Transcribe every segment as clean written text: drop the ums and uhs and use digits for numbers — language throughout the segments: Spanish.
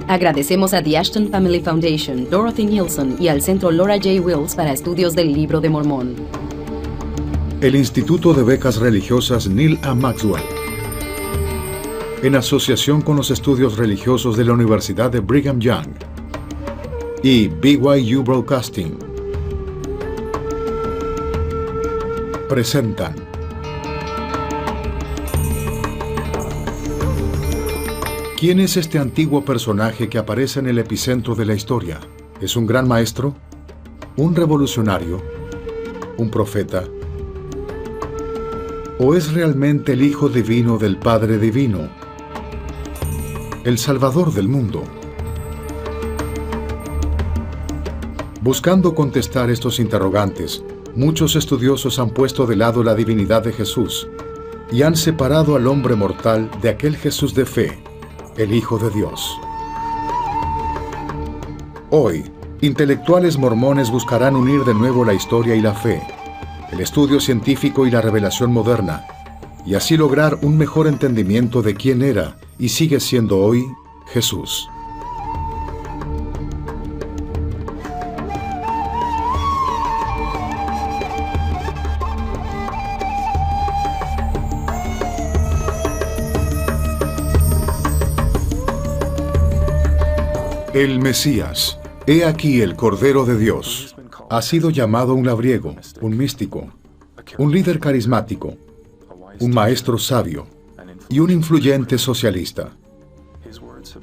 Agradecemos a The Ashton Family Foundation, Dorothy Nielsen y al Centro Laura J. Wills para estudios del Libro de Mormón. El Instituto de Becas Religiosas Neil A. Maxwell, en asociación con los estudios religiosos de la Universidad de Brigham Young y BYU Broadcasting, presentan ¿Quién es este antiguo personaje que aparece en el epicentro de la historia? ¿Es un gran maestro? ¿Un revolucionario? ¿Un profeta? ¿O es realmente el Hijo Divino del Padre Divino? El Salvador del mundo. Buscando contestar estos interrogantes, muchos estudiosos han puesto de lado la divinidad de Jesús y han separado al hombre mortal de aquel Jesús de fe, el Hijo de Dios. Hoy, intelectuales mormones buscarán unir de nuevo la historia y la fe, el estudio científico y la revelación moderna, y así lograr un mejor entendimiento de quién era y sigue siendo hoy Jesús. El Mesías, he aquí el Cordero de Dios, ha sido llamado un labriego, un místico, un líder carismático, un maestro sabio y un influyente socialista.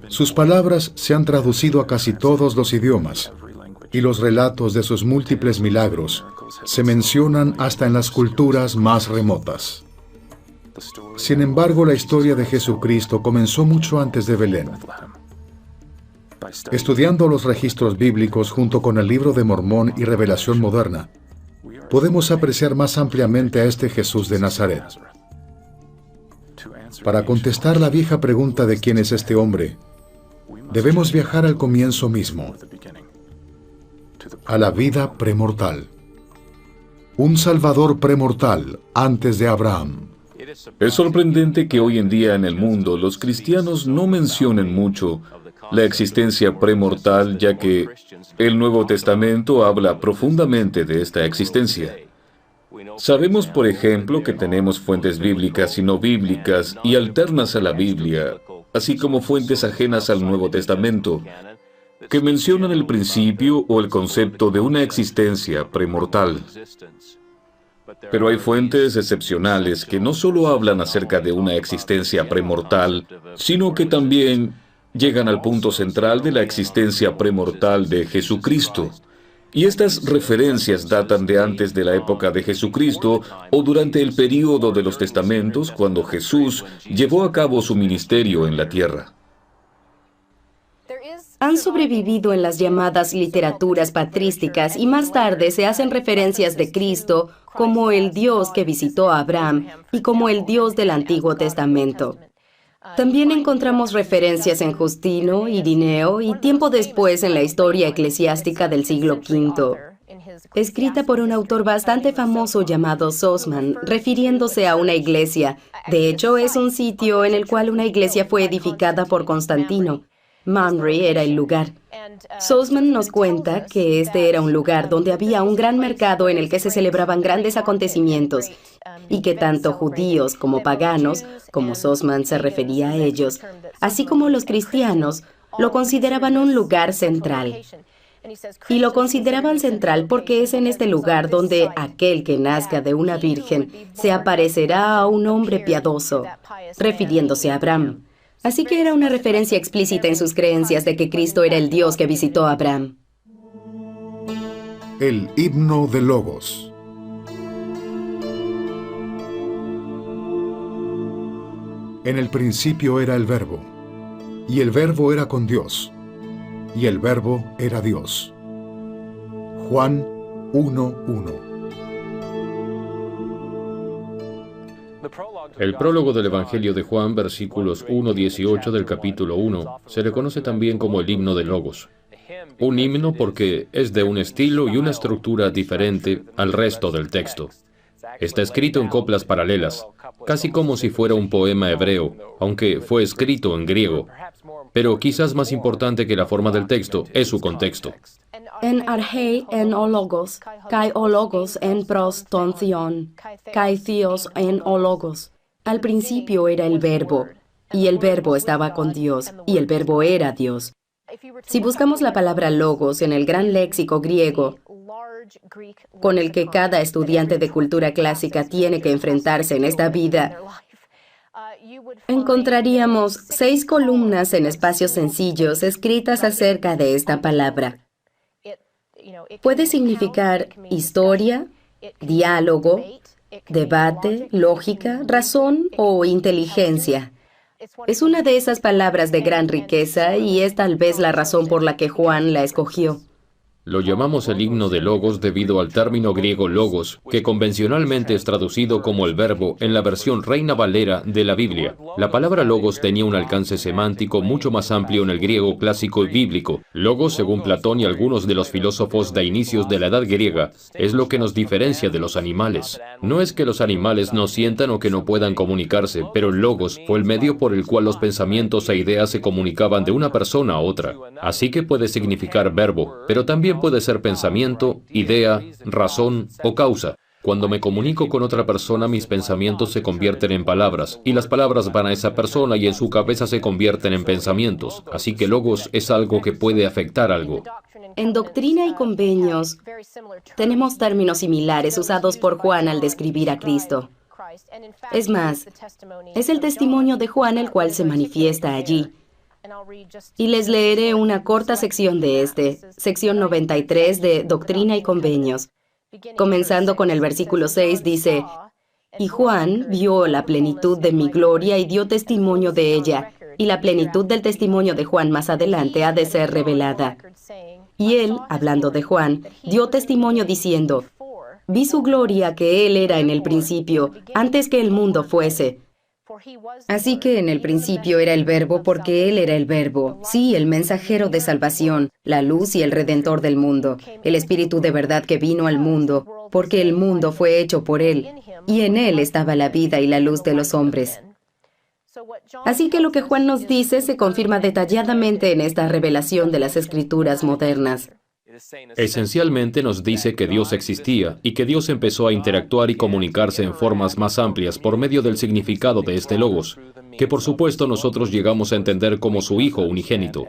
Sus palabras se han traducido a casi todos los idiomas y los relatos de sus múltiples milagros se mencionan hasta en las culturas más remotas. Sin embargo, la historia de Jesucristo comenzó mucho antes de Belén. Estudiando los registros bíblicos junto con el Libro de Mormón y Revelación Moderna, podemos apreciar más ampliamente a este Jesús de Nazaret. Para contestar la vieja pregunta de quién es este hombre, debemos viajar al comienzo mismo, a la vida premortal. Un Salvador premortal antes de Abraham. Es sorprendente que hoy en día en el mundo los cristianos no mencionen mucho la existencia premortal, ya que el Nuevo Testamento habla profundamente de esta existencia. Sabemos, por ejemplo, que tenemos fuentes bíblicas y no bíblicas y alternas a la Biblia, así como fuentes ajenas al Nuevo Testamento, que mencionan el principio o el concepto de una existencia premortal. Pero hay fuentes excepcionales que no solo hablan acerca de una existencia premortal, sino que también llegan al punto central de la existencia premortal de Jesucristo. Y estas referencias datan de antes de la época de Jesucristo o durante el período de los testamentos, cuando Jesús llevó a cabo su ministerio en la tierra. Han sobrevivido en las llamadas literaturas patrísticas y más tarde se hacen referencias de Cristo como el Dios que visitó a Abraham y como el Dios del Antiguo Testamento. También encontramos referencias en Justino, Irineo y tiempo después en la historia eclesiástica del siglo V, escrita por un autor bastante famoso llamado Sossman, refiriéndose a una iglesia. De hecho, es un sitio en el cual una iglesia fue edificada por Constantino. Mamre era el lugar. Sossman nos cuenta que este era un lugar donde había un gran mercado en el que se celebraban grandes acontecimientos y que tanto judíos como paganos, como Sossman se refería a ellos, así como los cristianos, lo consideraban un lugar central. Y lo consideraban central porque es en este lugar donde aquel que nazca de una virgen se aparecerá a un hombre piadoso, refiriéndose a Abraham. Así que era una referencia explícita en sus creencias de que Cristo era el Dios que visitó a Abraham. El himno de Logos. En el principio era el Verbo, y el Verbo era con Dios, y el Verbo era Dios. Juan 1:1. El prólogo del Evangelio de Juan, versículos 1-18 del capítulo 1, se le conoce también como el himno de Logos. Un himno porque es de un estilo y una estructura diferente al resto del texto. Está escrito en coplas paralelas, casi como si fuera un poema hebreo, aunque fue escrito en griego. Pero quizás más importante que la forma del texto es su contexto. En archei en o logos, kai o logos en pros ton theon, kai theos en o logos. Al principio era el verbo, y el verbo estaba con Dios, y el verbo era Dios. Si buscamos la palabra logos en el gran léxico griego, con el que cada estudiante de cultura clásica tiene que enfrentarse en esta vida, encontraríamos 6 columnas en espacios sencillos escritas acerca de esta palabra. Puede significar historia, diálogo, debate, lógica, razón o inteligencia. Es una de esas palabras de gran riqueza y es tal vez la razón por la que Juan la escogió. Lo llamamos el himno de Logos debido al término griego logos, que convencionalmente es traducido como el verbo en la versión Reina Valera de la Biblia. La palabra logos tenía un alcance semántico mucho más amplio en el griego clásico y bíblico. Logos, según Platón y algunos de los filósofos de inicios de la Edad griega, es lo que nos diferencia de los animales. No es que los animales no sientan o que no puedan comunicarse, pero el logos fue el medio por el cual los pensamientos e ideas se comunicaban de una persona a otra. Así que puede significar verbo, pero también puede ser pensamiento, idea, razón o causa. Cuando me comunico con otra persona, mis pensamientos se convierten en palabras, y las palabras van a esa persona y en su cabeza se convierten en pensamientos. Así que logos es algo que puede afectar algo. En Doctrina y Convenios tenemos términos similares usados por Juan al describir a Cristo. Es más, es el testimonio de Juan el cual se manifiesta allí. Y les leeré una corta sección de sección 93 de Doctrina y Convenios. Comenzando con el versículo 6, dice: Y Juan vio la plenitud de mi gloria y dio testimonio de ella, y la plenitud del testimonio de Juan más adelante ha de ser revelada. Y él, hablando de Juan, dio testimonio diciendo: Vi su gloria que él era en el principio, antes que el mundo fuese. Así que en el principio era el Verbo porque Él era el Verbo, sí, el mensajero de salvación, la luz y el redentor del mundo, el Espíritu de verdad que vino al mundo, porque el mundo fue hecho por Él, y en Él estaba la vida y la luz de los hombres. Así que lo que Juan nos dice se confirma detalladamente en esta revelación de las Escrituras modernas. Esencialmente nos dice que Dios existía y que Dios empezó a interactuar y comunicarse en formas más amplias por medio del significado de este logos, que por supuesto nosotros llegamos a entender como su Hijo unigénito.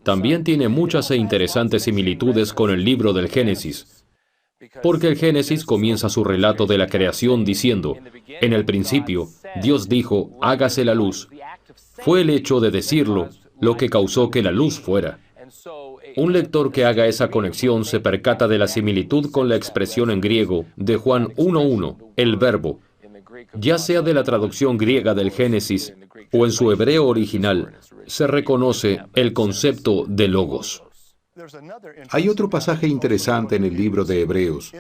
También tiene muchas e interesantes similitudes con el libro del Génesis, porque el Génesis comienza su relato de la creación diciendo: en el principio, Dios dijo, hágase la luz. Fue el hecho de decirlo lo que causó que la luz fuera. Un lector que haga esa conexión se percata de la similitud con la expresión en griego de Juan 1:1, el verbo, ya sea de la traducción griega del Génesis o en su hebreo original, se reconoce el concepto de logos. Hay otro pasaje interesante en el libro de Hebreos.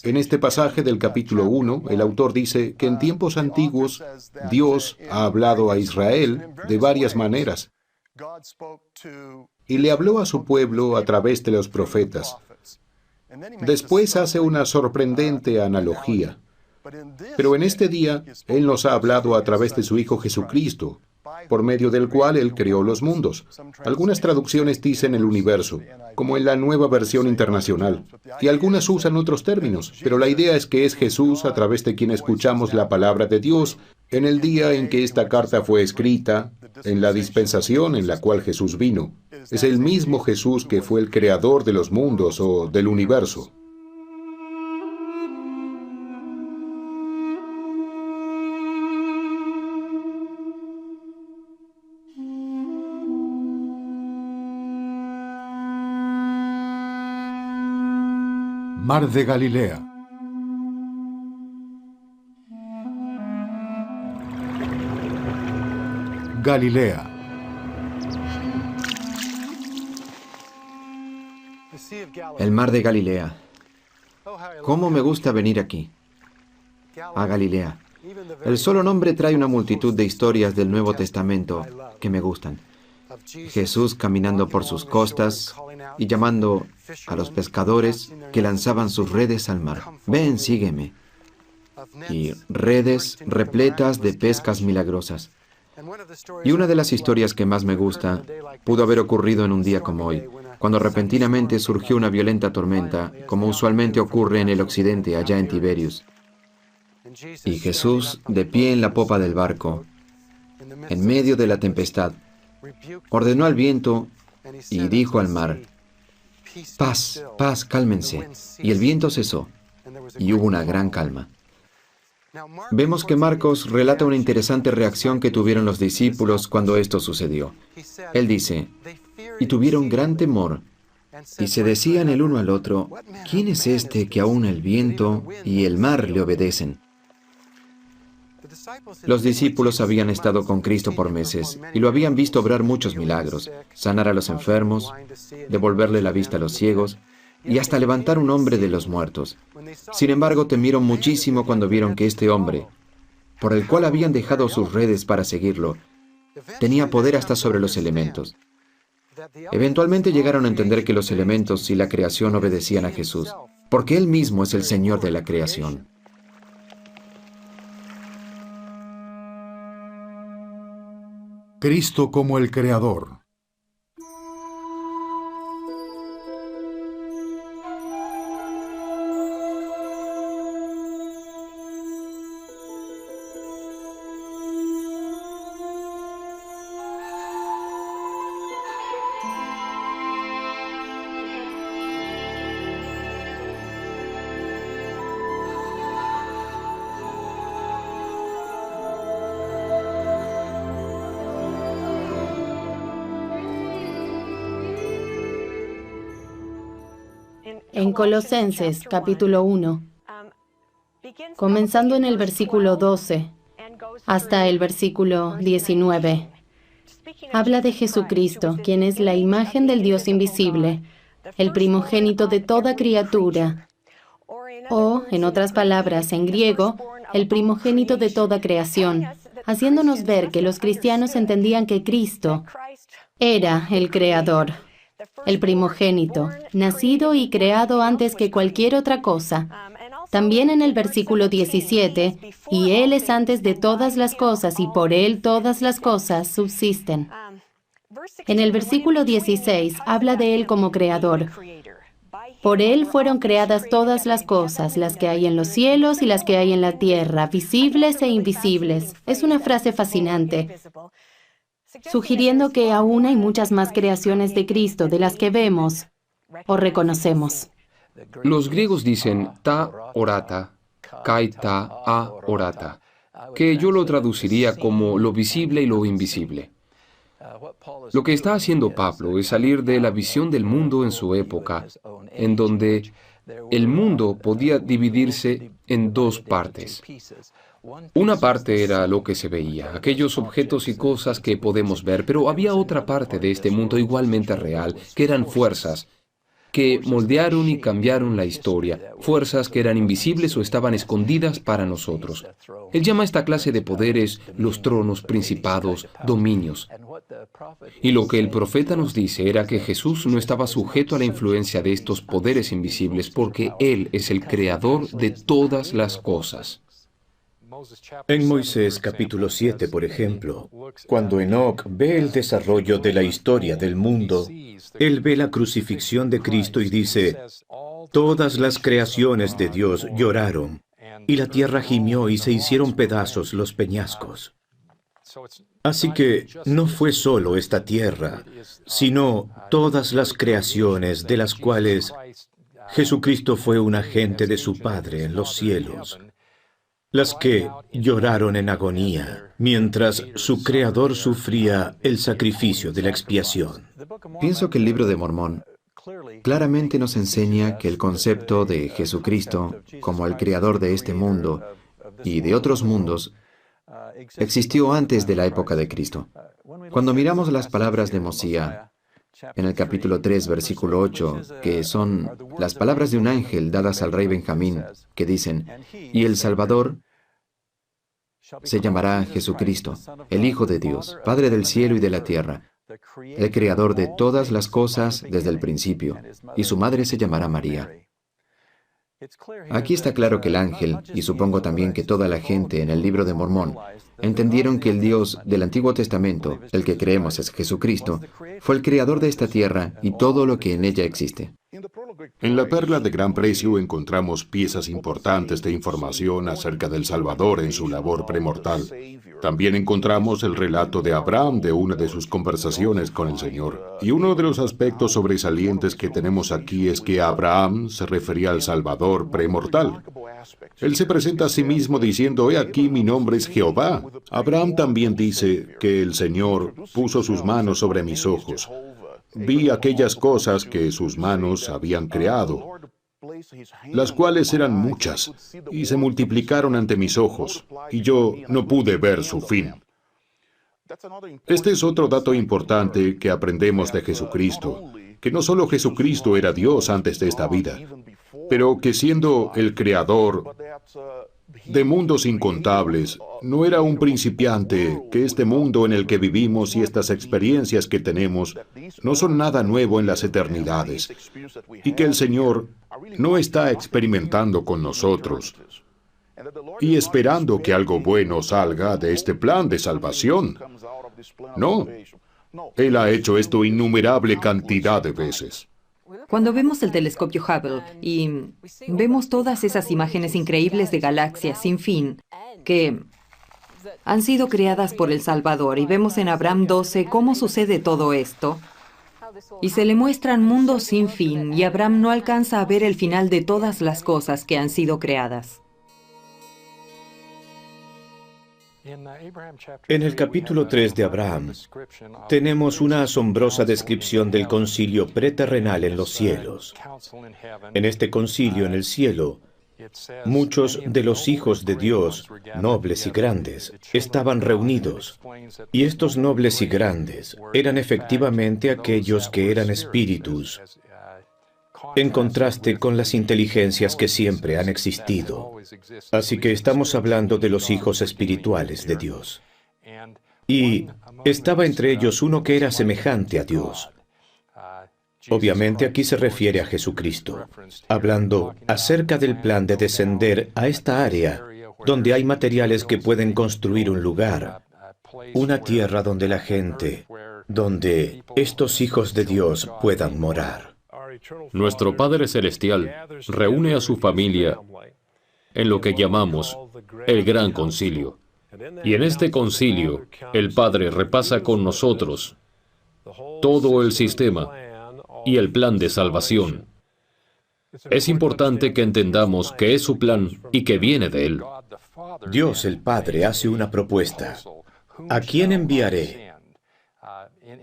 En este pasaje del capítulo 1, el autor dice que en tiempos antiguos Dios ha hablado a Israel de varias maneras y le habló a su pueblo a través de los profetas. Después hace una sorprendente analogía. Pero en este día, Él nos ha hablado a través de su Hijo Jesucristo, por medio del cual Él creó los mundos. Algunas traducciones dicen el universo, como en la Nueva Versión Internacional, y algunas usan otros términos, pero la idea es que es Jesús a través de quien escuchamos la palabra de Dios en el día en que esta carta fue escrita, en la dispensación en la cual Jesús vino. Es el mismo Jesús que fue el creador de los mundos o del universo. Mar de Galilea. Galilea. El mar de Galilea. ¿Cómo me gusta venir aquí? A Galilea. El solo nombre trae una multitud de historias del Nuevo Testamento que me gustan. Jesús caminando por sus costas y llamando a los pescadores que lanzaban sus redes al mar. Ven, sígueme. Y redes repletas de pescas milagrosas. Y una de las historias que más me gusta pudo haber ocurrido en un día como hoy, cuando repentinamente surgió una violenta tormenta, como usualmente ocurre en el occidente, allá en Tiberias. Y Jesús, de pie en la popa del barco, en medio de la tempestad, ordenó al viento y dijo al mar: paz, paz, cálmense. Y el viento cesó, y hubo una gran calma. Vemos que Marcos relata una interesante reacción que tuvieron los discípulos cuando esto sucedió. Él dice: y tuvieron gran temor, y se decían el uno al otro: ¿quién es este que aún el viento y el mar le obedecen? Los discípulos habían estado con Cristo por meses y lo habían visto obrar muchos milagros, sanar a los enfermos, devolverle la vista a los ciegos y hasta levantar un hombre de los muertos. Sin embargo, temieron muchísimo cuando vieron que este hombre, por el cual habían dejado sus redes para seguirlo, tenía poder hasta sobre los elementos. Eventualmente llegaron a entender que los elementos y la creación obedecían a Jesús, porque Él mismo es el Señor de la creación. Cristo como el Creador. En Colosenses, capítulo 1, comenzando en el versículo 12 hasta el versículo 19, habla de Jesucristo, quien es la imagen del Dios invisible, el primogénito de toda criatura, o, en otras palabras, en griego, el primogénito de toda creación, haciéndonos ver que los cristianos entendían que Cristo era el Creador, el primogénito, nacido y creado antes que cualquier otra cosa. También en el versículo 17, y Él es antes de todas las cosas, y por Él todas las cosas subsisten. En el versículo 16, habla de Él como Creador. Por Él fueron creadas todas las cosas, las que hay en los cielos y las que hay en la tierra, visibles e invisibles. Es una frase fascinante, sugiriendo que aún hay muchas más creaciones de Cristo de las que vemos o reconocemos. Los griegos dicen ta orata, kai ta a orata, que yo lo traduciría como lo visible y lo invisible. Lo que está haciendo Pablo es salir de la visión del mundo en su época, en donde el mundo podía dividirse en dos partes. Una parte era lo que se veía, aquellos objetos y cosas que podemos ver, pero había otra parte de este mundo igualmente real, que eran fuerzas que moldearon y cambiaron la historia, fuerzas que eran invisibles o estaban escondidas para nosotros. Él llama a esta clase de poderes los tronos, principados, dominios. Y lo que el profeta nos dice era que Jesús no estaba sujeto a la influencia de estos poderes invisibles porque Él es el creador de todas las cosas. En Moisés capítulo 7, por ejemplo, cuando Enoc ve el desarrollo de la historia del mundo, él ve la crucifixión de Cristo y dice: todas las creaciones de Dios lloraron, y la tierra gimió y se hicieron pedazos los peñascos. Así que no fue solo esta tierra, sino todas las creaciones de las cuales Jesucristo fue un agente de su Padre en los cielos, las que lloraron en agonía, mientras su Creador sufría el sacrificio de la expiación. Pienso que el libro de Mormón claramente nos enseña que el concepto de Jesucristo como el creador de este mundo y de otros mundos existió antes de la época de Cristo. Cuando miramos las palabras de Mosía, en el capítulo 3, versículo 8, que son las palabras de un ángel dadas al rey Benjamín, que dicen: y el Salvador se llamará Jesucristo, el Hijo de Dios, Padre del cielo y de la tierra, el creador de todas las cosas desde el principio, y su madre se llamará María. Aquí está claro que el ángel, y supongo también que toda la gente en el libro de Mormón, entendieron que el Dios del Antiguo Testamento, el que creemos es Jesucristo, fue el creador de esta tierra y todo lo que en ella existe. En la perla de gran precio encontramos piezas importantes de información acerca del Salvador en su labor premortal. También encontramos el relato de Abraham de una de sus conversaciones con el Señor. Y uno de los aspectos sobresalientes que tenemos aquí es que Abraham se refería al Salvador premortal. Él se presenta a sí mismo diciendo, «He aquí, mi nombre es Jehová». Abraham también dice que el Señor puso sus manos sobre mis ojos. Vi aquellas cosas que sus manos habían creado, las cuales eran muchas, y se multiplicaron ante mis ojos, y yo no pude ver su fin. Este es otro dato importante que aprendemos de Jesucristo, que no solo Jesucristo era Dios antes de esta vida, pero que siendo el creador de mundos incontables, no era un principiante, que este mundo en el que vivimos y estas experiencias que tenemos no son nada nuevo en las eternidades, y que el Señor no está experimentando con nosotros y esperando que algo bueno salga de este plan de salvación. No, Él ha hecho esto innumerable cantidad de veces. Cuando vemos el telescopio Hubble y vemos todas esas imágenes increíbles de galaxias sin fin que han sido creadas por el Salvador, y vemos en Abraham 12 cómo sucede todo esto, y se le muestran mundos sin fin, y Abraham no alcanza a ver el final de todas las cosas que han sido creadas. En el capítulo 3 de Abraham, tenemos una asombrosa descripción del concilio preterrenal en los cielos. En este concilio en el cielo, muchos de los hijos de Dios, nobles y grandes, estaban reunidos. Y estos nobles y grandes eran efectivamente aquellos que eran espíritus, en contraste con las inteligencias que siempre han existido. Así que estamos hablando de los hijos espirituales de Dios. Y estaba entre ellos uno que era semejante a Dios. Obviamente aquí se refiere a Jesucristo, hablando acerca del plan de descender a esta área donde hay materiales que pueden construir un lugar, una tierra donde la gente, donde estos hijos de Dios puedan morar. Nuestro Padre Celestial reúne a su familia en lo que llamamos el Gran Concilio. Y en este concilio, el Padre repasa con nosotros todo el sistema y el plan de salvación. Es importante que entendamos que es su plan y que viene de Él. Dios el Padre hace una propuesta. ¿A quién enviaré?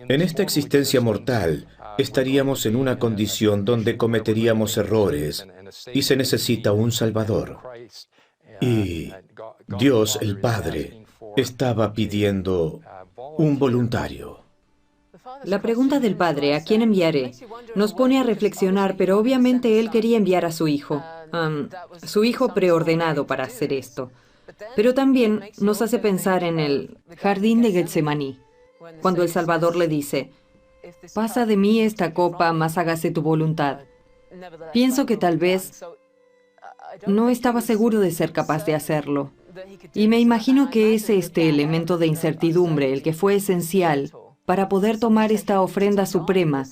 En esta existencia mortal, estaríamos en una condición donde cometeríamos errores y se necesita un Salvador. Y Dios, el Padre, estaba pidiendo un voluntario. La pregunta del Padre, ¿a quién enviaré?, nos pone a reflexionar, pero obviamente Él quería enviar a su Hijo preordenado para hacer esto. Pero también nos hace pensar en el jardín de Getsemaní, cuando el Salvador le dice, «Pasa de mí esta copa, mas hágase tu voluntad». Pienso que tal vez no estaba seguro de ser capaz de hacerlo. Y me imagino que es este elemento de incertidumbre el que fue esencial para poder tomar esta ofrenda suprema,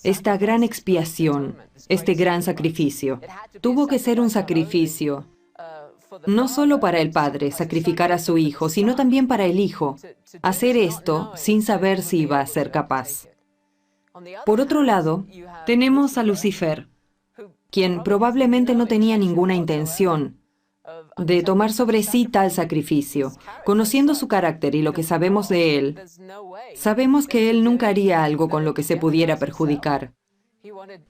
esta gran expiación, este gran sacrificio. Tuvo que ser un sacrificio, no solo para el Padre, sacrificar a su Hijo, sino también para el Hijo, hacer esto sin saber si iba a ser capaz. Por otro lado, tenemos a Lucifer, quien probablemente no tenía ninguna intención de tomar sobre sí tal sacrificio. Conociendo su carácter y lo que sabemos de él, sabemos que él nunca haría algo con lo que se pudiera perjudicar.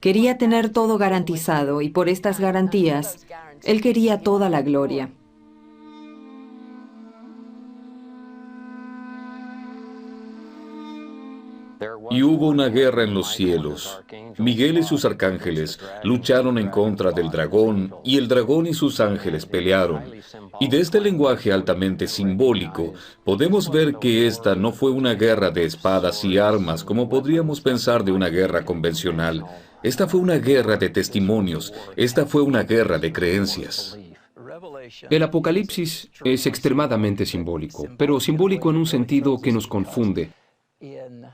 Quería tener todo garantizado y por estas garantías, él quería toda la gloria. Y hubo una guerra en los cielos. Miguel y sus arcángeles lucharon en contra del dragón, y el dragón y sus ángeles pelearon. Y de este lenguaje altamente simbólico, podemos ver que esta no fue una guerra de espadas y armas, como podríamos pensar de una guerra convencional. Esta fue una guerra de testimonios. Esta fue una guerra de creencias. El Apocalipsis es extremadamente simbólico, pero simbólico en un sentido que nos confunde.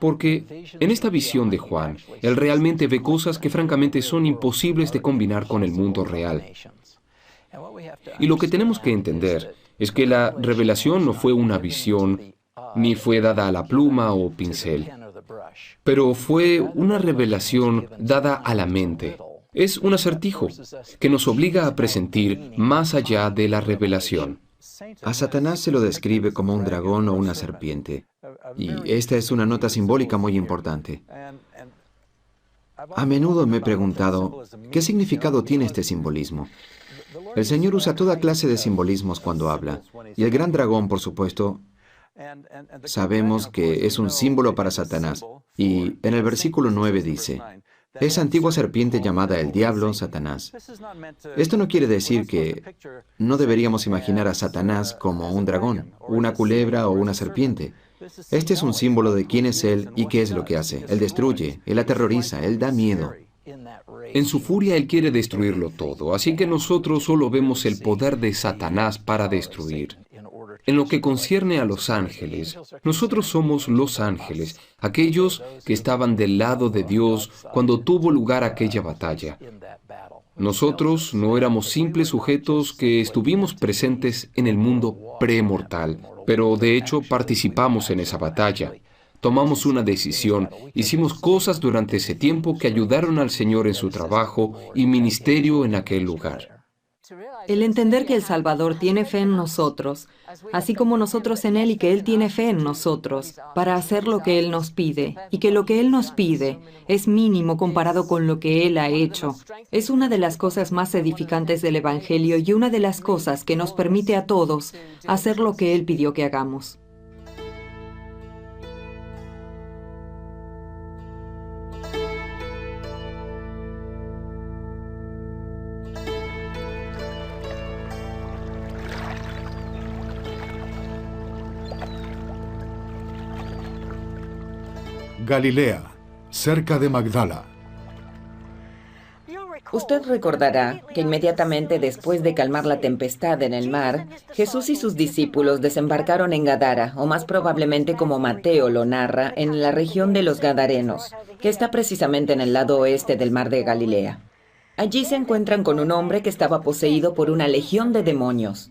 Porque en esta visión de Juan, él realmente ve cosas que francamente son imposibles de combinar con el mundo real. Y lo que tenemos que entender es que la revelación no fue una visión, ni fue dada a la pluma o pincel, pero fue una revelación dada a la mente. Es un acertijo que nos obliga a presentir más allá de la revelación. A Satanás se lo describe como un dragón o una serpiente. Y esta es una nota simbólica muy importante. A menudo me he preguntado, ¿qué significado tiene este simbolismo? El Señor usa toda clase de simbolismos cuando habla. Y el gran dragón, por supuesto, sabemos que es un símbolo para Satanás. Y en el versículo 9 dice, esa antigua serpiente llamada el diablo, Satanás. Esto no quiere decir que no deberíamos imaginar a Satanás como un dragón, una culebra o una serpiente. Este es un símbolo de quién es Él y qué es lo que hace. Él destruye, Él aterroriza, Él da miedo. En su furia Él quiere destruirlo todo, así que nosotros solo vemos el poder de Satanás para destruir. En lo que concierne a los ángeles, nosotros somos los ángeles, aquellos que estaban del lado de Dios cuando tuvo lugar aquella batalla. Nosotros no éramos simples sujetos que estuvimos presentes en el mundo premortal, pero de hecho participamos en esa batalla. Tomamos una decisión, hicimos cosas durante ese tiempo que ayudaron al Señor en su trabajo y ministerio en aquel lugar. El entender que el Salvador tiene fe en nosotros, así como nosotros en Él y que Él tiene fe en nosotros, para hacer lo que Él nos pide, y que lo que Él nos pide es mínimo comparado con lo que Él ha hecho, es una de las cosas más edificantes del Evangelio y una de las cosas que nos permite a todos hacer lo que Él pidió que hagamos. Galilea, cerca de Magdala. Usted recordará que inmediatamente después de calmar la tempestad en el mar, Jesús y sus discípulos desembarcaron en Gadara, o más probablemente como Mateo lo narra, en la región de los Gadarenos, que está precisamente en el lado oeste del mar de Galilea. Allí se encuentran con un hombre que estaba poseído por una legión de demonios.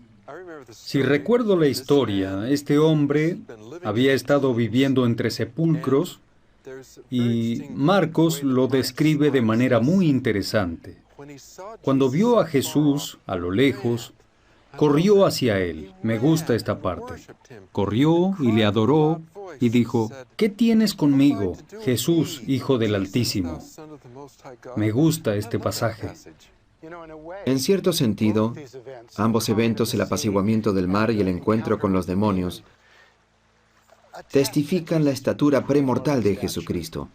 Si recuerdo la historia, este hombre había estado viviendo entre sepulcros, y Marcos lo describe de manera muy interesante. Cuando vio a Jesús a lo lejos, corrió hacia él. Me gusta esta parte. Corrió y le adoró y dijo, ¿qué tienes conmigo, Jesús, Hijo del Altísimo? Me gusta este pasaje. En cierto sentido, ambos eventos, el apaciguamiento del mar y el encuentro con los demonios, testifican la estatura premortal de Jesucristo,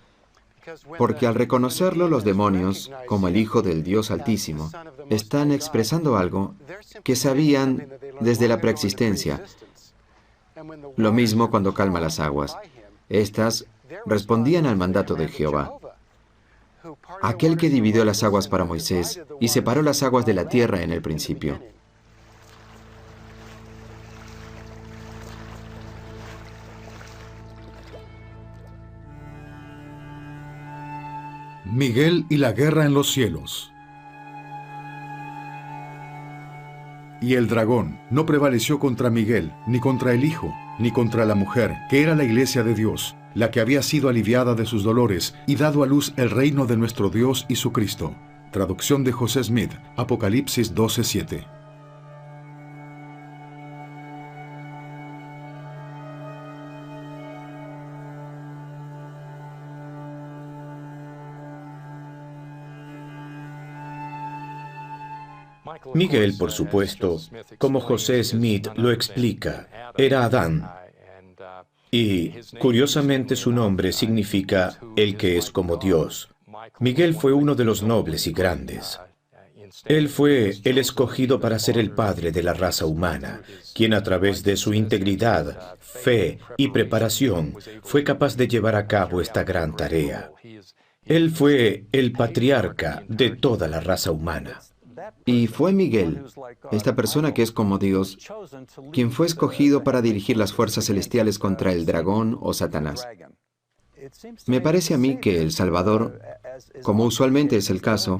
porque al reconocerlo los demonios como el Hijo del Dios Altísimo, están expresando algo que sabían desde la preexistencia. Lo mismo cuando calma las aguas. Estas respondían al mandato de Jehová, aquel que dividió las aguas para Moisés y separó las aguas de la tierra en el principio. Miguel y la guerra en los cielos. Y el dragón no prevaleció contra Miguel, ni contra el Hijo, ni contra la mujer, que era la iglesia de Dios, la que había sido aliviada de sus dolores y dado a luz el reino de nuestro Dios y su Cristo. Traducción de José Smith, Apocalipsis 12:7. Miguel, por supuesto, como José Smith lo explica, era Adán. Y, curiosamente, su nombre significa el que es como Dios. Miguel fue uno de los nobles y grandes. Él fue el escogido para ser el padre de la raza humana, quien a través de su integridad, fe y preparación fue capaz de llevar a cabo esta gran tarea. Él fue el patriarca de toda la raza humana. Y fue Miguel, esta persona que es como Dios, quien fue escogido para dirigir las fuerzas celestiales contra el dragón o Satanás. Me parece a mí que el Salvador, como usualmente es el caso,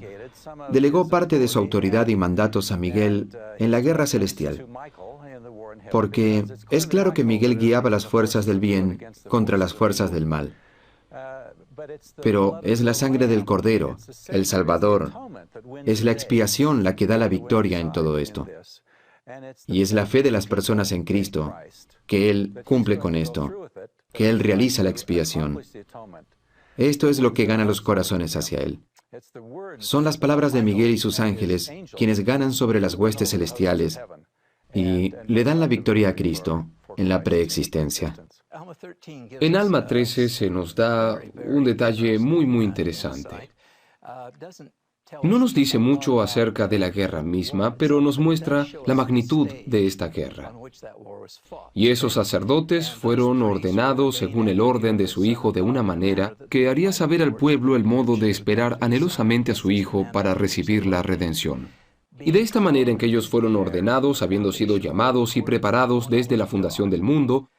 delegó parte de su autoridad y mandatos a Miguel en la guerra celestial, porque es claro que Miguel guiaba las fuerzas del bien contra las fuerzas del mal. Pero es la sangre del Cordero, el Salvador, es la expiación la que da la victoria en todo esto. Y es la fe de las personas en Cristo, que Él cumple con esto, que Él realiza la expiación. Esto es lo que gana los corazones hacia Él. Son las palabras de Miguel y sus ángeles quienes ganan sobre las huestes celestiales y le dan la victoria a Cristo en la preexistencia. En Alma 13 se nos da un detalle muy interesante. No nos dice mucho acerca de la guerra misma, pero nos muestra la magnitud de esta guerra. Y esos sacerdotes fueron ordenados según el orden de su hijo de una manera que haría saber al pueblo el modo de esperar anhelosamente a su hijo para recibir la redención. Y de esta manera en que ellos fueron ordenados, habiendo sido llamados y preparados desde la fundación del mundo,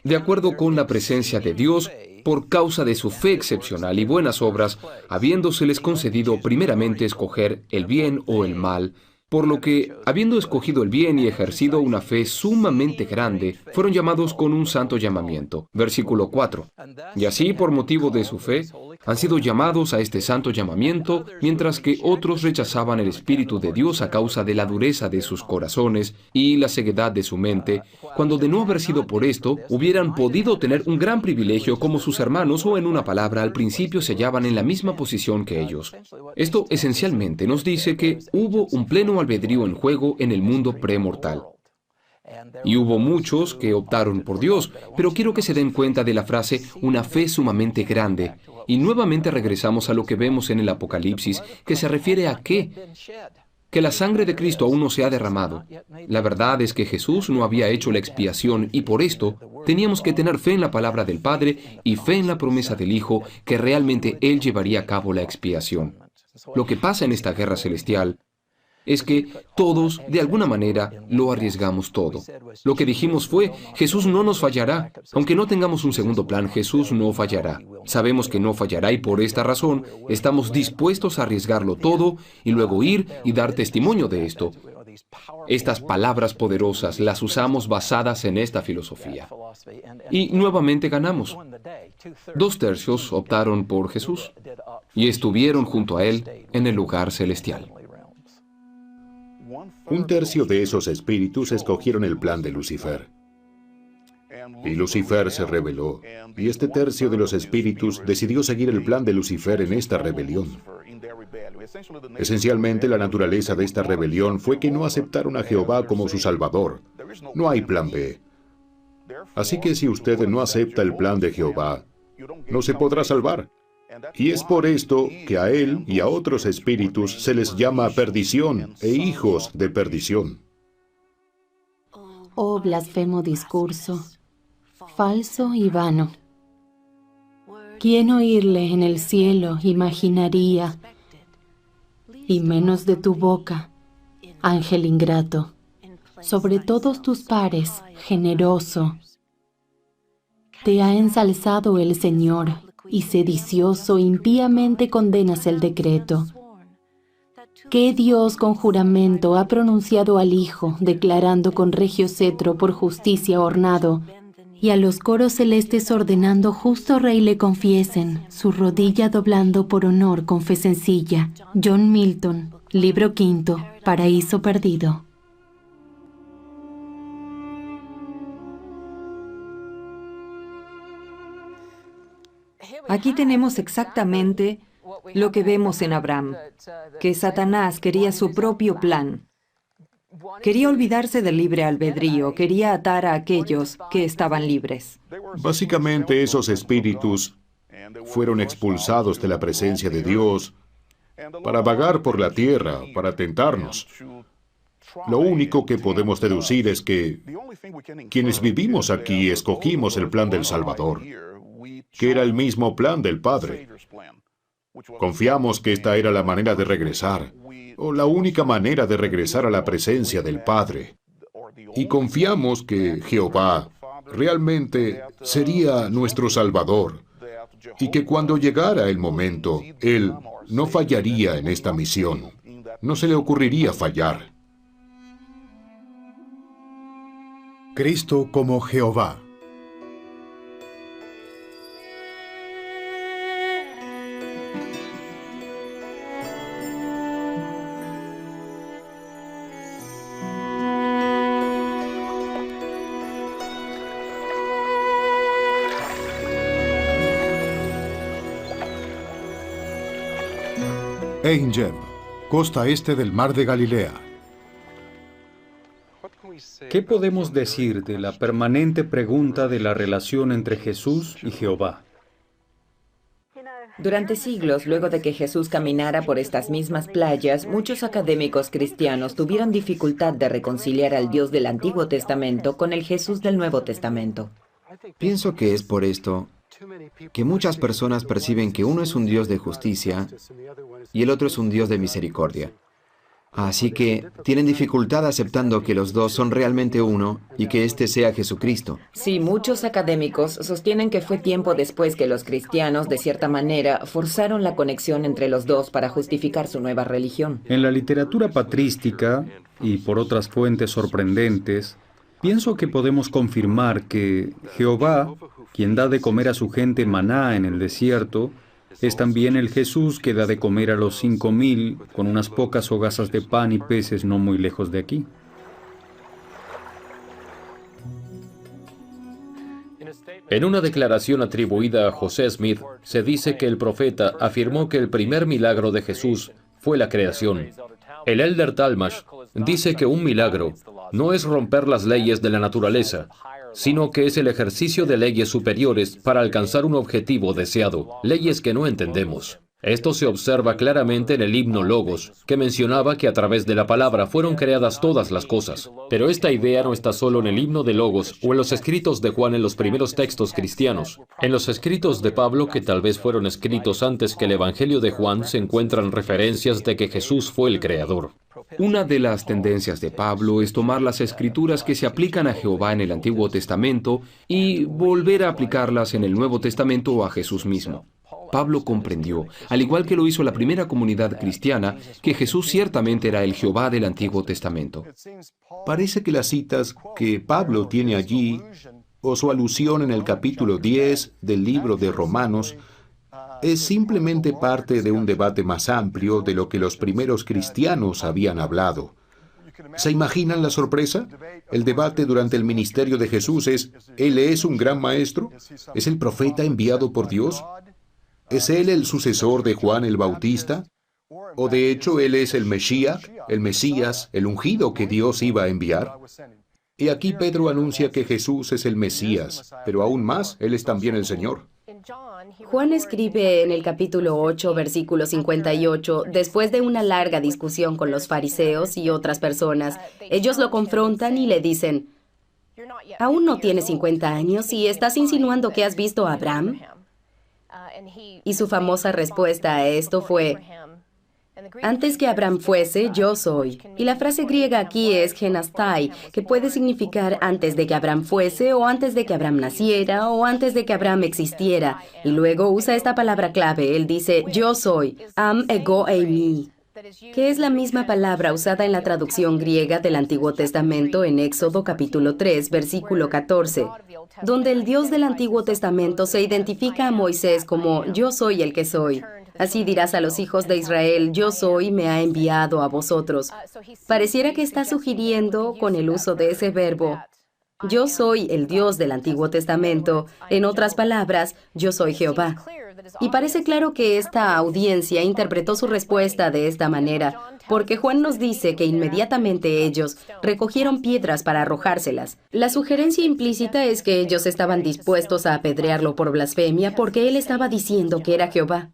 de acuerdo con la presencia de Dios, por causa de su fe excepcional y buenas obras, habiéndoseles concedido primeramente escoger el bien o el mal, por lo que, habiendo escogido el bien y ejercido una fe sumamente grande, fueron llamados con un santo llamamiento. Versículo 4. Y así, por motivo de su fe, han sido llamados a este santo llamamiento, mientras que otros rechazaban el Espíritu de Dios a causa de la dureza de sus corazones y la ceguedad de su mente, cuando de no haber sido por esto, hubieran podido tener un gran privilegio como sus hermanos o en una palabra, al principio se hallaban en la misma posición que ellos. Esto esencialmente nos dice que hubo un pleno albedrío en juego en el mundo premortal. Y hubo muchos que optaron por Dios, pero quiero que se den cuenta de la frase, una fe sumamente grande. Y nuevamente regresamos a lo que vemos en el Apocalipsis, que se refiere a ¿qué? Que la sangre de Cristo aún no se ha derramado. La verdad es que Jesús no había hecho la expiación y por esto teníamos que tener fe en la palabra del Padre y fe en la promesa del Hijo, que realmente Él llevaría a cabo la expiación. Lo que pasa en esta guerra celestial es que todos, de alguna manera, lo arriesgamos todo. Lo que dijimos fue, Jesús no nos fallará. Aunque no tengamos un segundo plan, Jesús no fallará. Sabemos que no fallará y por esta razón estamos dispuestos a arriesgarlo todo y luego ir y dar testimonio de esto. Estas palabras poderosas las usamos basadas en esta filosofía. Y nuevamente ganamos. 2/3 optaron por Jesús y estuvieron junto a Él en el lugar celestial. 1/3 de esos espíritus escogieron el plan de Lucifer. Y Lucifer se rebeló, y este tercio de los espíritus decidió seguir el plan de Lucifer en esta rebelión. Esencialmente, la naturaleza de esta rebelión fue que no aceptaron a Jehová como su Salvador. No hay plan B. Así que si usted no acepta el plan de Jehová, no se podrá salvar. Y es por esto que a él y a otros espíritus se les llama perdición e hijos de perdición. Oh blasfemo discurso, falso y vano. ¿Quién oírle en el cielo imaginaría? Y menos de tu boca, ángel ingrato, sobre todos tus pares, generoso. Te ha ensalzado el Señor, y sedicioso impíamente condenas el decreto. ¿Qué Dios con juramento ha pronunciado al Hijo, declarando con regio cetro por justicia ornado, y a los coros celestes ordenando justo rey le confiesen, su rodilla doblando por honor con fe sencilla? John Milton, libro 5, Paraíso Perdido. Aquí tenemos exactamente lo que vemos en Abraham, que Satanás quería su propio plan. Quería olvidarse del libre albedrío, quería atar a aquellos que estaban libres. Básicamente esos espíritus fueron expulsados de la presencia de Dios para vagar por la tierra, para tentarnos. Lo único que podemos deducir es que quienes vivimos aquí escogimos el plan del Salvador, que era el mismo plan del Padre. Confiamos que esta era la manera de regresar, o la única manera de regresar a la presencia del Padre. Y confiamos que Jehová realmente sería nuestro Salvador, y que cuando llegara el momento, Él no fallaría en esta misión. No se le ocurriría fallar. Cristo como Jehová. Ein Geb, costa este del mar de Galilea. ¿Qué podemos decir de la permanente pregunta de la relación entre Jesús y Jehová? Durante siglos, luego de que Jesús caminara por estas mismas playas, muchos académicos cristianos tuvieron dificultad de reconciliar al Dios del Antiguo Testamento con el Jesús del Nuevo Testamento. Pienso que es por esto que muchas personas perciben que uno es un Dios de justicia y el otro es un Dios de misericordia. Así que tienen dificultad aceptando que los dos son realmente uno y que éste sea Jesucristo. Sí, muchos académicos sostienen que fue tiempo después que los cristianos, de cierta manera, forzaron la conexión entre los dos para justificar su nueva religión. En la literatura patrística, y por otras fuentes sorprendentes, pienso que podemos confirmar que Jehová, quien da de comer a su gente maná en el desierto, es también el Jesús que da de comer a los 5,000 con unas pocas hogazas de pan y peces no muy lejos de aquí. En una declaración atribuida a José Smith, se dice que el profeta afirmó que el primer milagro de Jesús fue la creación. El Elder Talmash dice que un milagro no es romper las leyes de la naturaleza, sino que es el ejercicio de leyes superiores para alcanzar un objetivo deseado, leyes que no entendemos. Esto se observa claramente en el himno Logos, que mencionaba que a través de la palabra fueron creadas todas las cosas. Pero esta idea no está solo en el himno de Logos o en los escritos de Juan en los primeros textos cristianos. En los escritos de Pablo, que tal vez fueron escritos antes que el Evangelio de Juan, se encuentran referencias de que Jesús fue el creador. Una de las tendencias de Pablo es tomar las escrituras que se aplican a Jehová en el Antiguo Testamento y volver a aplicarlas en el Nuevo Testamento a Jesús mismo. Pablo comprendió, al igual que lo hizo la primera comunidad cristiana, que Jesús ciertamente era el Jehová del Antiguo Testamento. Parece que las citas que Pablo tiene allí, o su alusión en el capítulo 10 del libro de Romanos, es simplemente parte de un debate más amplio de lo que los primeros cristianos habían hablado. ¿Se imaginan la sorpresa? El debate durante el ministerio de Jesús es, ¿Él es un gran maestro? ¿Es el profeta enviado por Dios? ¿Es Él el sucesor de Juan el Bautista? ¿O de hecho Él es el Mesías, el ungido que Dios iba a enviar? Y aquí Pedro anuncia que Jesús es el Mesías, pero aún más, Él es también el Señor. Juan escribe en el capítulo 8, versículo 58, después de una larga discusión con los fariseos y otras personas, ellos lo confrontan y le dicen, ¿aún no tienes 50 años y estás insinuando que has visto a Abraham? Y su famosa respuesta a esto fue, antes que Abraham fuese, yo soy. Y la frase griega aquí es genastai, que puede significar antes de que Abraham fuese, o antes de que Abraham naciera, o antes de que Abraham existiera. Y luego usa esta palabra clave, él dice, yo soy, am ego eimi, que es la misma palabra usada en la traducción griega del Antiguo Testamento en Éxodo capítulo 3, versículo 14, donde el Dios del Antiguo Testamento se identifica a Moisés como yo soy el que soy. Así dirás a los hijos de Israel, yo soy, me ha enviado a vosotros. Pareciera que está sugiriendo, con el uso de ese verbo, yo soy el Dios del Antiguo Testamento. En otras palabras, yo soy Jehová. Y parece claro que esta audiencia interpretó su respuesta de esta manera. porque Juan nos dice que inmediatamente ellos recogieron piedras para arrojárselas. La sugerencia implícita es que ellos estaban dispuestos a apedrearlo por blasfemia porque él estaba diciendo que era Jehová.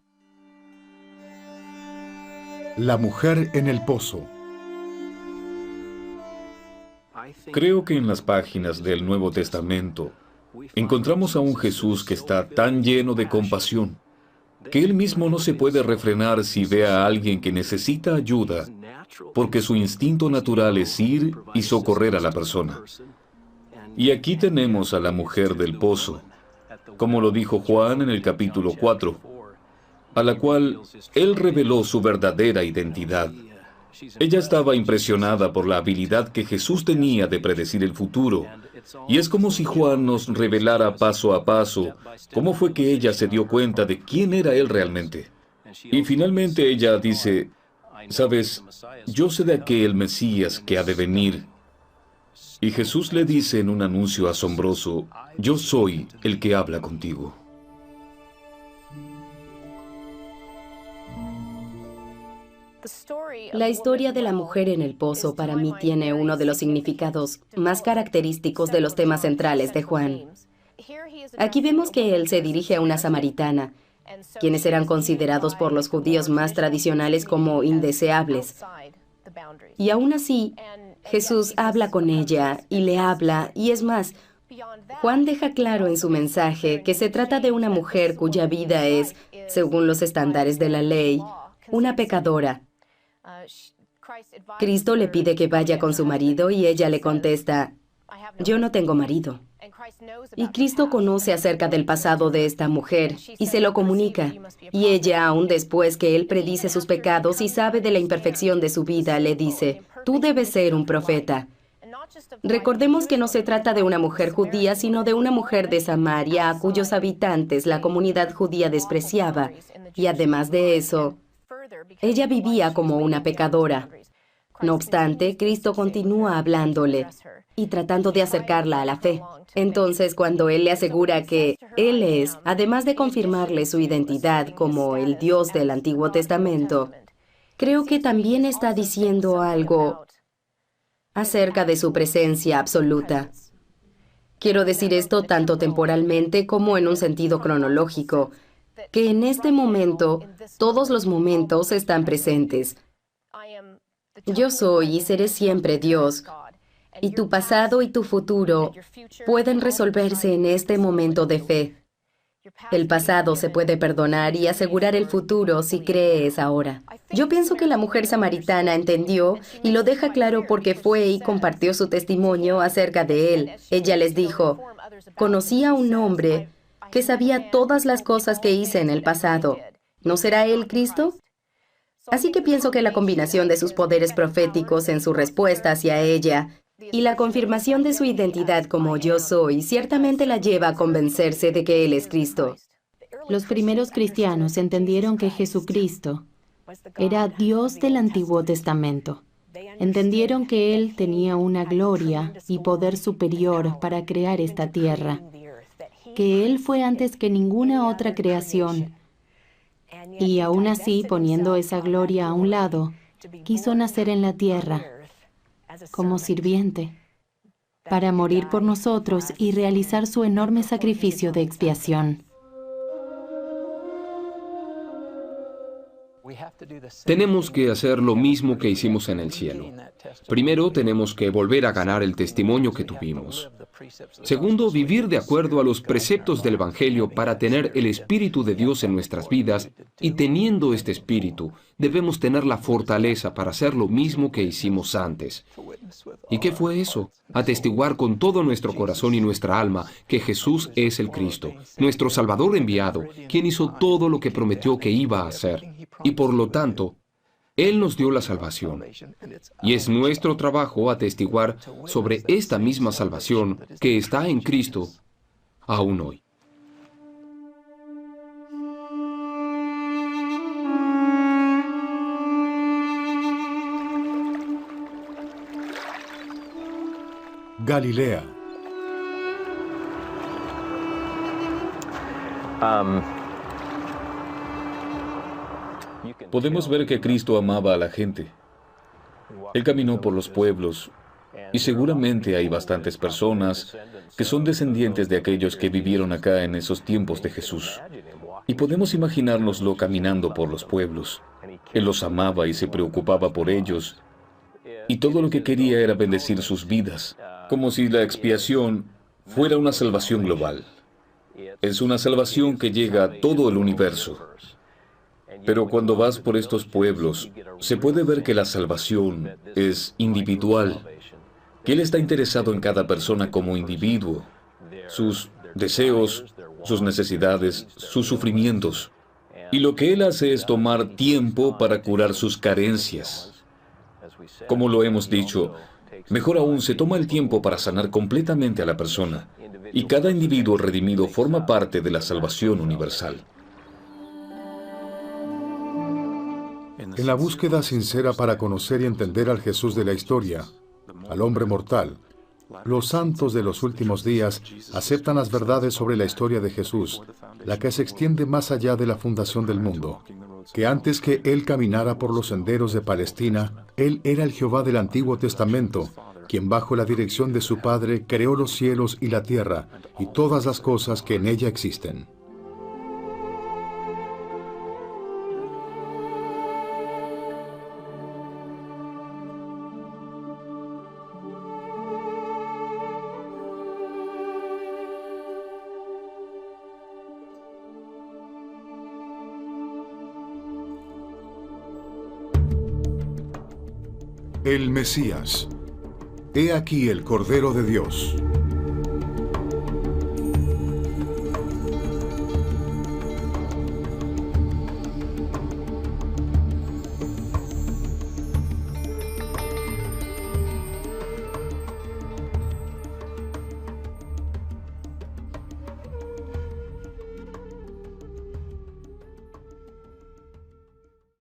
La mujer en el pozo. Creo que en las páginas del Nuevo Testamento encontramos a un Jesús que está tan lleno de compasión que él mismo no se puede refrenar si ve a alguien que necesita ayuda, porque su instinto natural es ir y socorrer a la persona. Y aquí tenemos a la mujer del pozo, como lo dijo Juan en el capítulo 4, a la cual él reveló su verdadera identidad. Ella estaba impresionada por la habilidad que Jesús tenía de predecir el futuro, y es como si Juan nos revelara paso a paso cómo fue que ella se dio cuenta de quién era él realmente. Y finalmente ella dice, «Sabes, yo sé de aquel Mesías que ha de venir». Y Jesús le dice en un anuncio asombroso, «Yo soy el que habla contigo». La historia de la mujer en el pozo para mí tiene uno de los significados más característicos de los temas centrales de Juan. Aquí vemos que él se dirige a una samaritana, quienes eran considerados por los judíos más tradicionales como indeseables. Y aún así, Jesús habla con ella y le habla, y es más, Juan deja claro en su mensaje que se trata de una mujer cuya vida es, según los estándares de la ley, una pecadora. Cristo le pide que vaya con su marido y ella le contesta, «Yo no tengo marido». Y Cristo conoce acerca del pasado de esta mujer y se lo comunica. Y ella, aún después que él predice sus pecados y sabe de la imperfección de su vida, le dice, «Tú debes ser un profeta». Recordemos que no se trata de una mujer judía, sino de una mujer de Samaria, a cuyos habitantes la comunidad judía despreciaba. Y además de eso, ella vivía como una pecadora. No obstante, Cristo continúa hablándole y tratando de acercarla a la fe. Entonces, cuando Él le asegura que Él es, además de confirmarle su identidad como el Dios del Antiguo Testamento, creo que también está diciendo algo acerca de su presencia absoluta. Quiero decir esto tanto temporalmente como en un sentido cronológico, que en este momento, todos los momentos están presentes. Yo soy y seré siempre Dios, y tu pasado y tu futuro pueden resolverse en este momento de fe. El pasado se puede perdonar y asegurar el futuro si crees ahora. Yo pienso que la mujer samaritana entendió y lo deja claro porque fue y compartió su testimonio acerca de él. Ella les dijo, «Conocí a un hombre que sabía todas las cosas que hice en el pasado. ¿No será él Cristo?». Así que pienso que la combinación de sus poderes proféticos en su respuesta hacia ella y la confirmación de su identidad como yo soy ciertamente la lleva a convencerse de que Él es Cristo. Los primeros cristianos entendieron que Jesucristo era Dios del Antiguo Testamento. Entendieron que Él tenía una gloria y poder superior para crear esta tierra, que Él fue antes que ninguna otra creación. Y aún así, poniendo esa gloria a un lado, quiso nacer en la tierra como sirviente, para morir por nosotros y realizar su enorme sacrificio de expiación. Tenemos que hacer lo mismo que hicimos en el cielo. Primero, tenemos que volver a ganar el testimonio que tuvimos. Segundo, vivir de acuerdo a los preceptos del Evangelio para tener el Espíritu de Dios en nuestras vidas, y teniendo este Espíritu, debemos tener la fortaleza para hacer lo mismo que hicimos antes. ¿Y qué fue eso? Atestiguar con todo nuestro corazón y nuestra alma que Jesús es el Cristo, nuestro Salvador enviado, quien hizo todo lo que prometió que iba a hacer. Y por lo tanto, Él nos dio la salvación. Y es nuestro trabajo atestiguar sobre esta misma salvación que está en Cristo aún hoy. Galilea. Podemos ver que Cristo amaba a la gente. Él caminó por los pueblos y seguramente hay bastantes personas que son descendientes de aquellos que vivieron acá en esos tiempos de Jesús. Y podemos imaginárnoslo caminando por los pueblos. Él los amaba y se preocupaba por ellos. Y todo lo que quería era bendecir sus vidas, como si la expiación fuera una salvación global. Es una salvación que llega a todo el universo. Pero cuando vas por estos pueblos, se puede ver que la salvación es individual, que Él está interesado en cada persona como individuo, sus deseos, sus necesidades, sus sufrimientos. Y lo que Él hace es tomar tiempo para curar sus carencias. Como lo hemos dicho, mejor aún se toma el tiempo para sanar completamente a la persona. Y cada individuo redimido forma parte de la salvación universal. En la búsqueda sincera para conocer y entender al Jesús de la historia, al hombre mortal, los santos de los últimos días aceptan las verdades sobre la historia de Jesús, la que se extiende más allá de la fundación del mundo, que antes que Él caminara por los senderos de Palestina, Él era el Jehová del Antiguo Testamento, quien bajo la dirección de su Padre creó los cielos y la tierra y todas las cosas que en ella existen. El Mesías. He aquí el Cordero de Dios.